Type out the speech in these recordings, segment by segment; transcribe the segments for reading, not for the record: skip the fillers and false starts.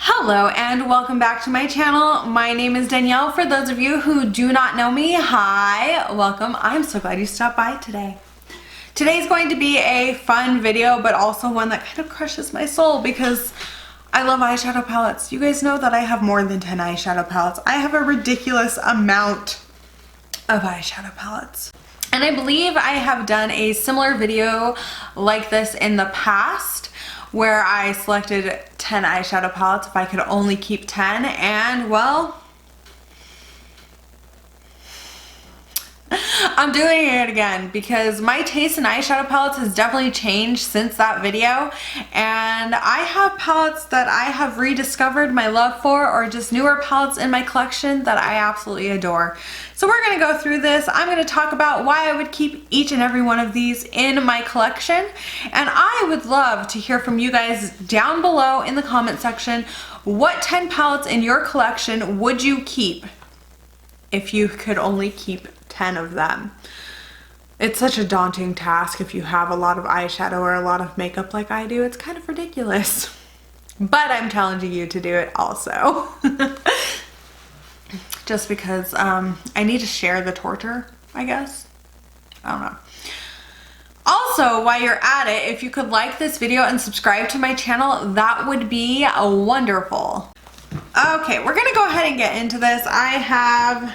Hello and welcome back to my channel. My name is Danielle. For those of you who do not know me, hi, welcome. I'm so glad you stopped by today. Today's going to be a fun video, but also one that kind of crushes my soul because I love eyeshadow palettes. You guys know that I have more than 10 eyeshadow palettes. I have a ridiculous amount of eyeshadow palettes. And I believe I have done a similar video like this in the past where I selected 10 eyeshadow palettes if I could only keep 10, and well, I'm doing it again because my taste in eyeshadow palettes has definitely changed since that video, and I have palettes that I have rediscovered my love for, or just newer palettes in my collection that I absolutely adore. So we're going to go through this. I'm going to talk about why I would keep each and every one of these in my collection, and I would love to hear from you guys down below in the comment section. What 10 palettes in your collection would you keep if you could only keep 10 of them? It's such a daunting task if you have a lot of eyeshadow or a lot of makeup like I do. It's kind of ridiculous, but I'm challenging you to do it also. Just because I need to share the torture, I guess. I don't know. Also, while you're at it, if you could like this video and subscribe to my channel, that would be wonderful. Okay, we're gonna go ahead and get into this. I have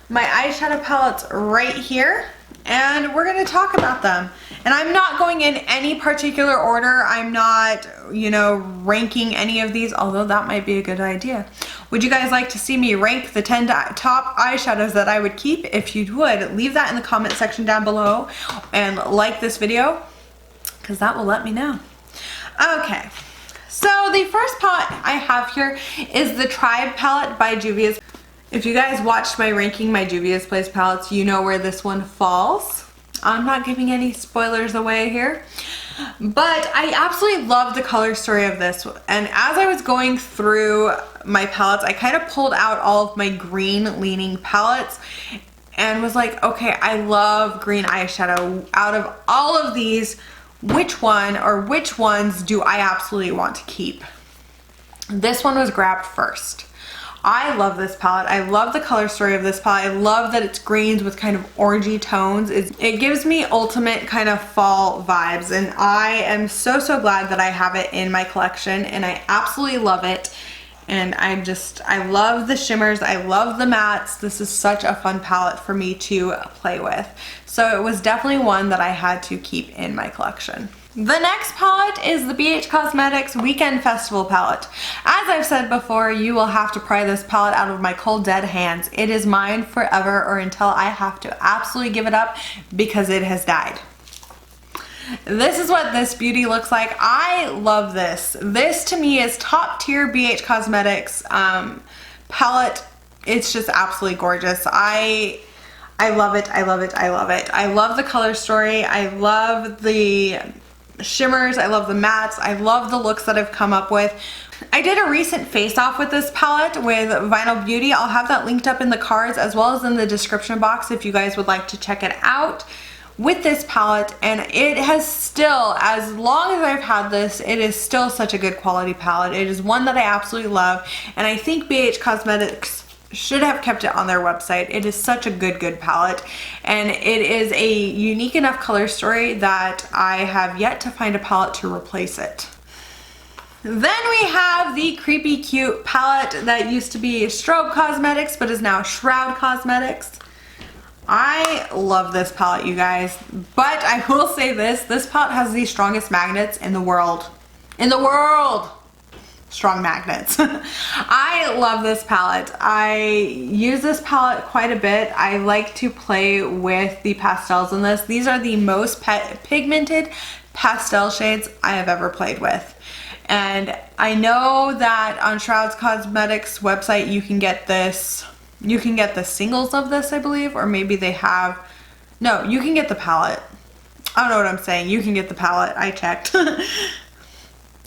my eyeshadow palettes right here, and we're going to talk about them. And I'm not going in any particular order. I'm not, you know, ranking any of these, although that might be a good idea. Would you guys like to see me rank the 10 top eyeshadows that I would keep? If you would, leave that in the comment section down below and like this video, because that will let me know. Okay, so the first palette I have here is the Tribe palette by Juvia's. If you guys watched my ranking my Juvia's Place palettes, you know where this one falls. I'm not giving any spoilers away here, but I absolutely love the color story of this. And as I was going through my palettes, I kind of pulled out all of my green leaning palettes and was like, okay, I love green eyeshadow. Out of all of these, which one or which ones do I absolutely want to keep? This one was grabbed first. I love this palette. I love the color story of this palette. I love that it's greens with kind of orangey tones. It gives me ultimate kind of fall vibes, and I am so glad that I have it in my collection, and I absolutely love it. And I love the shimmers. I love the mattes. This is such a fun palette for me to play with. So it was definitely one that I had to keep in my collection. The next palette is the BH Cosmetics Weekend Festival palette. As I've said before, you will have to pry this palette out of my cold dead hands. It is mine forever, or until I have to absolutely give it up because it has died. This is what this beauty looks like. I love this. This to me is top tier BH Cosmetics palette. It's just absolutely gorgeous. I love it. I love it. I love it. I love the color story. I love the shimmers. I love the mattes. I love the looks that I've come up with. I did a recent face off with this palette with Vinyl Beauty. I'll have that linked up in the cards as well as in the description box if you guys would like to check it out with this palette. And it has still, as long as I've had this, it is still such a good quality palette. It is one that I absolutely love, and I think BH Cosmetics should have kept it on their website. It is such a good palette, and it is a unique enough color story that I have yet to find a palette to replace it. Then we have the Creepy Cute palette that used to be Strobe Cosmetics but is now Shroud Cosmetics. I love this palette, you guys, but I will say this palette has the strongest magnets in the world. Strong magnets. I love this palette. I use this palette quite a bit. I like to play with the pastels in this. These are the most pigmented pastel shades I have ever played with. And I know that on Shroud Cosmetics website you can get this, you can get the singles of this, I believe, or maybe they have, no, you can get the palette. I don't know what I'm saying. You can get the palette. I checked.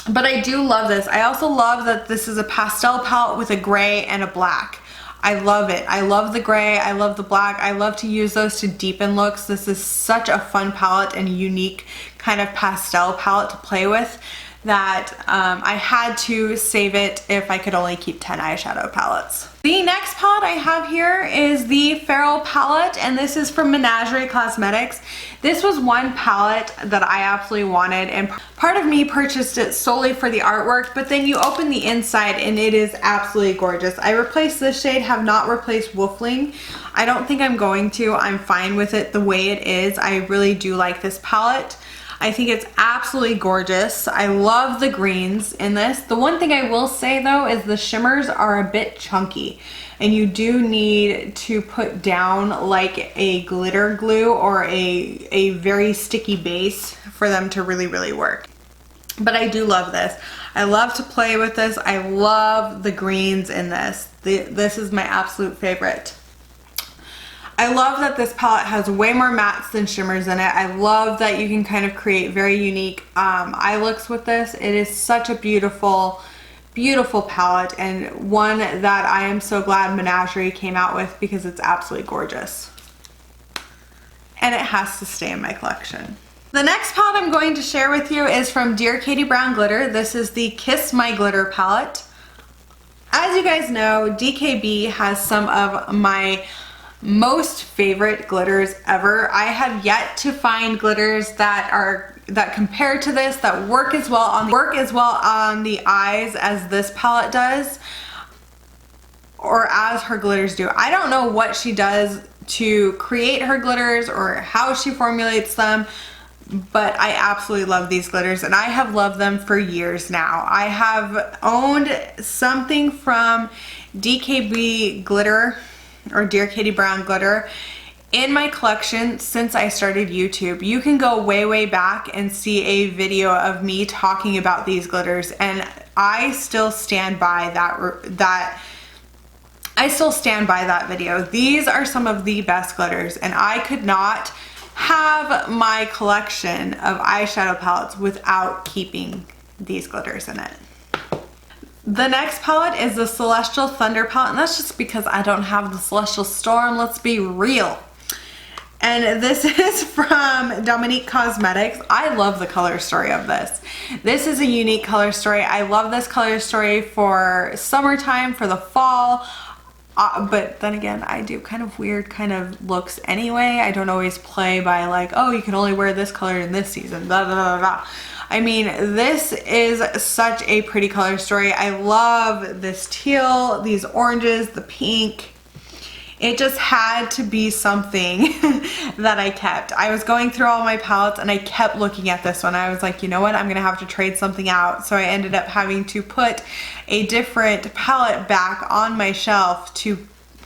But I do love this. I also love that this is a pastel palette with a gray and a black. I love it. I love the gray. I love the black. I love to use those to deepen looks. This is such a fun palette and unique kind of pastel palette to play with. that I had to save it if I could only keep 10 eyeshadow palettes. The next palette I have here is the Farrell Palette, and this is from Menagerie Cosmetics. This was one palette that I absolutely wanted, and part of me purchased it solely for the artwork, but then you open the inside and it is absolutely gorgeous. I replaced this shade, have not replaced Wolfling. I don't think I'm going to. I'm fine with it the way it is. I really do like this palette. I think it's absolutely gorgeous. I love the greens in this. The one thing I will say though is the shimmers are a bit chunky, and you do need to put down like a glitter glue or a very sticky base for them to really work. But I do love this. I love to play with this. I love the greens in this. This is my absolute favorite. I love that this palette has way more mattes than shimmers in it. I love that you can kind of create very unique eye looks with this. It is such a beautiful, beautiful palette, and one that I am so glad Menagerie came out with because it's absolutely gorgeous. And it has to stay in my collection. The next palette I'm going to share with you is from Dear Katie Brown Glitter. This is the Kiss My Glitter palette. As you guys know, DKB has some of my most favorite glitters ever. I have yet to find glitters that compare to this, that work as well on the eyes as this palette does, or as her glitters do. I don't know what she does to create her glitters or how she formulates them, but I absolutely love these glitters, and I have loved them for years now. I have owned something from DKB Glitter, or Dear Katie Brown Glitter, in my collection since I started YouTube. You can go way back and see a video of me talking about these glitters, and I still stand by that video. These are some of the best glitters, and I could not have my collection of eyeshadow palettes without keeping these glitters in it. The next palette is the Celestial Thunder palette, and that's just because I don't have the Celestial Storm, let's be real. And this is from Dominique Cosmetics. I love the color story of this. This is a unique color story. I love this color story for summertime, for the fall. But then again, I do kind of weird kind of looks anyway. I don't always play by like, oh, you can only wear this color in this season, blah, blah, blah, blah. I mean, this is such a pretty color story. I love this teal, these oranges, the pink. It just had to be something that I kept. I was going through all my palettes and I kept looking at this one. I was like, you know what? I'm gonna have to trade something out. So I ended up having to put a different palette back on my shelf to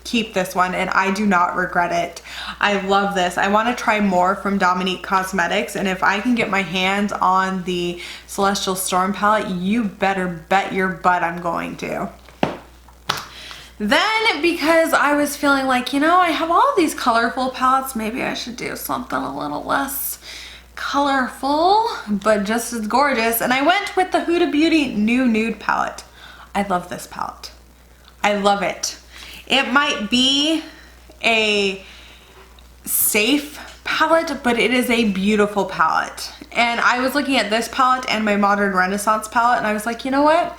keep this one, and I do not regret it. I love this. I want to try more from Dominique Cosmetics, and if I can get my hands on the Celestial Storm palette, you better bet your butt I'm going to. Then, because I was feeling like, you know, I have all these colorful palettes, maybe I should do something a little less colorful, but just as gorgeous, and I went with the Huda Beauty New Nude palette. I love this palette. I love it. It might be a safe palette, but it is a beautiful palette. And I was looking at this palette and my Modern Renaissance palette, and I was like, you know what?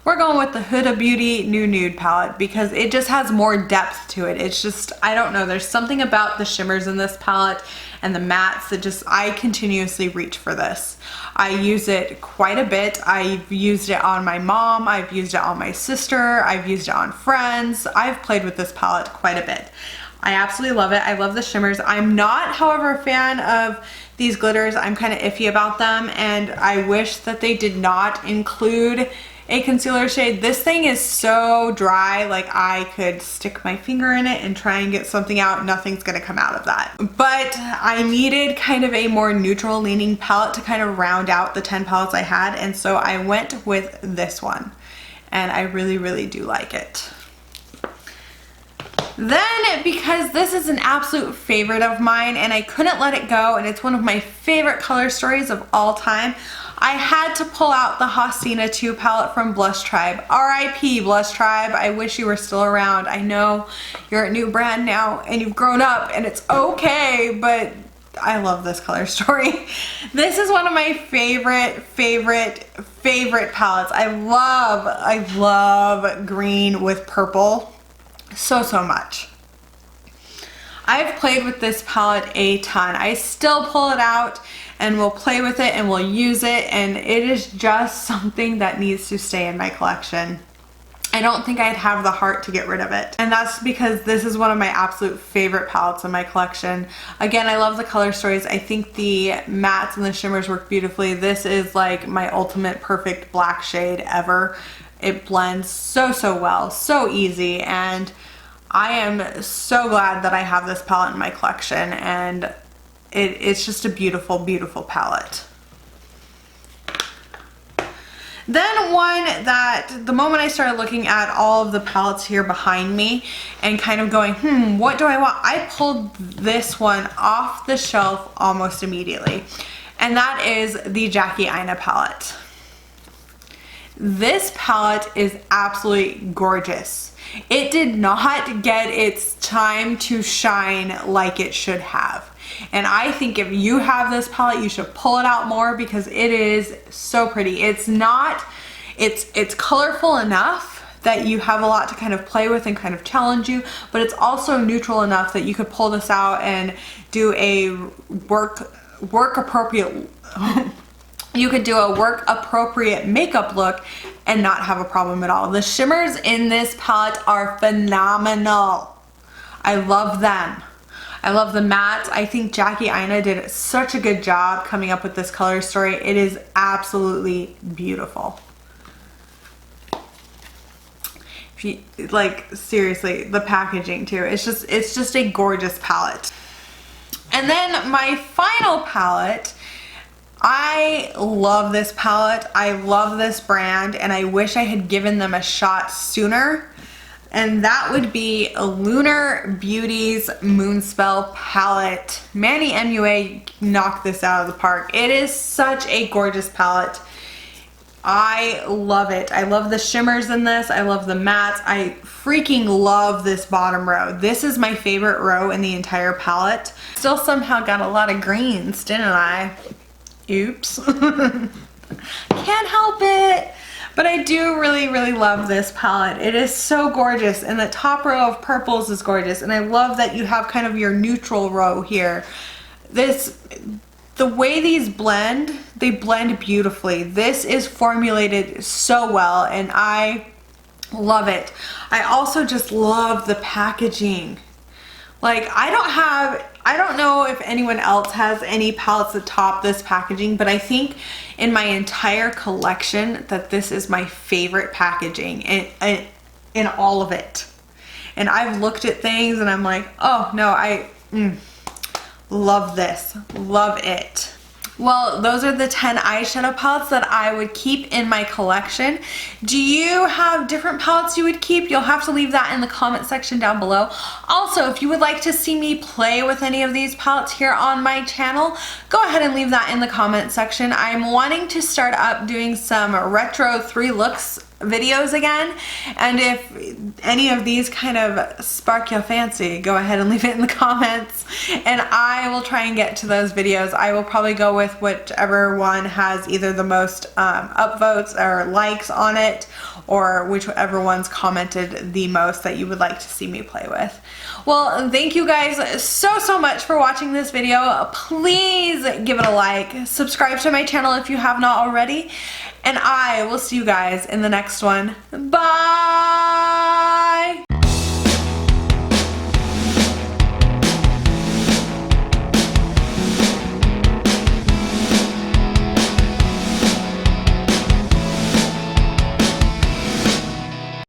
We're going with the Huda Beauty New Nude palette because it just has more depth to it. It's just, I don't know, there's something about the shimmers in this palette and the mattes that just, I continuously reach for this. I use it quite a bit. I've used it on my mom, I've used it on my sister, I've used it on friends. I've played with this palette quite a bit. I absolutely love it. I love the shimmers. I'm not, however, a fan of these glitters. I'm kind of iffy about them, and I wish that they did not include a concealer shade. This thing is so dry, like I could stick my finger in it and try and get something out. Nothing's gonna come out of that. But I needed kind of a more neutral leaning palette to kind of round out the 10 palettes I had, and so I went with this one, and I really do like it. Then, because this is an absolute favorite of mine and I couldn't let it go, and it's one of my favorite color stories of all time, I had to pull out the Hasina 2 palette from Blush Tribe. RIP Blush Tribe, I wish you were still around. I know you're a new brand now and you've grown up and it's okay, but I love this color story. This is one of my favorite palettes. I love green with purple so much. I've played with this palette a ton. I still pull it out and we'll play with it and we'll use it, and it is just something that needs to stay in my collection. I don't think I'd have the heart to get rid of it. And that's because this is one of my absolute favorite palettes in my collection. Again, I love the color stories. I think the mattes and the shimmers work beautifully. This is like my ultimate perfect black shade ever. It blends so well, so easy, and I am so glad that I have this palette in my collection, and it's just a beautiful palette. Then one that the moment I started looking at all of the palettes here behind me and kind of going, what do I want? I pulled this one off the shelf almost immediately, and that is the Jackie Aina palette. This palette is absolutely gorgeous. It did not get its time to shine like it should have. And I think if you have this palette, you should pull it out more because it is so pretty. It's colorful enough that you have a lot to kind of play with and kind of challenge you, but it's also neutral enough that you could pull this out and do a work appropriate you could do a work appropriate makeup look and not have a problem at all. The shimmers in this palette are phenomenal. I love them. I love the mattes. I think Jackie Aina did such a good job coming up with this color story. It is absolutely beautiful. If you, like, seriously, the packaging too. It's just a gorgeous palette. And then my final palette, I love this palette. I love this brand, and I wish I had given them a shot sooner. And that would be a Lunar Beauties Moonspell palette. Manny MUA knocked this out of the park. It is such a gorgeous palette. I love it. I love the shimmers in this. I love the mattes. I freaking love this bottom row. This is my favorite row in the entire palette. Still somehow got a lot of greens, didn't I? Oops. Can't help it. But I do really love this palette. It is so gorgeous, and the top row of purples is gorgeous, and I love that you have kind of your neutral row here. The way these blend, they blend beautifully. This is formulated so well, and I love it. I also just love the packaging. Like, I don't know if anyone else has any palettes that top this packaging, but I think in my entire collection that this is my favorite packaging in all of it. And I've looked at things and I'm like, oh no, I love this, love it. Well, those are the 10 eyeshadow palettes that I would keep in my collection. Do you have different palettes you would keep? You'll have to leave that in the comment section down below. Also, if you would like to see me play with any of these palettes here on my channel, go ahead and leave that in the comment section. I'm wanting to start up doing some retro 3 looks videos again, and if any of these kind of spark your fancy, go ahead and leave it in the comments and I will try and get to those videos. I will probably go with whichever one has either the most upvotes or likes on it, or whichever one's commented the most that you would like to see me play with. Well, thank you guys so much for watching this video. Please give it a like, subscribe to my channel if you have not already, and I will see you guys in the next one. Bye!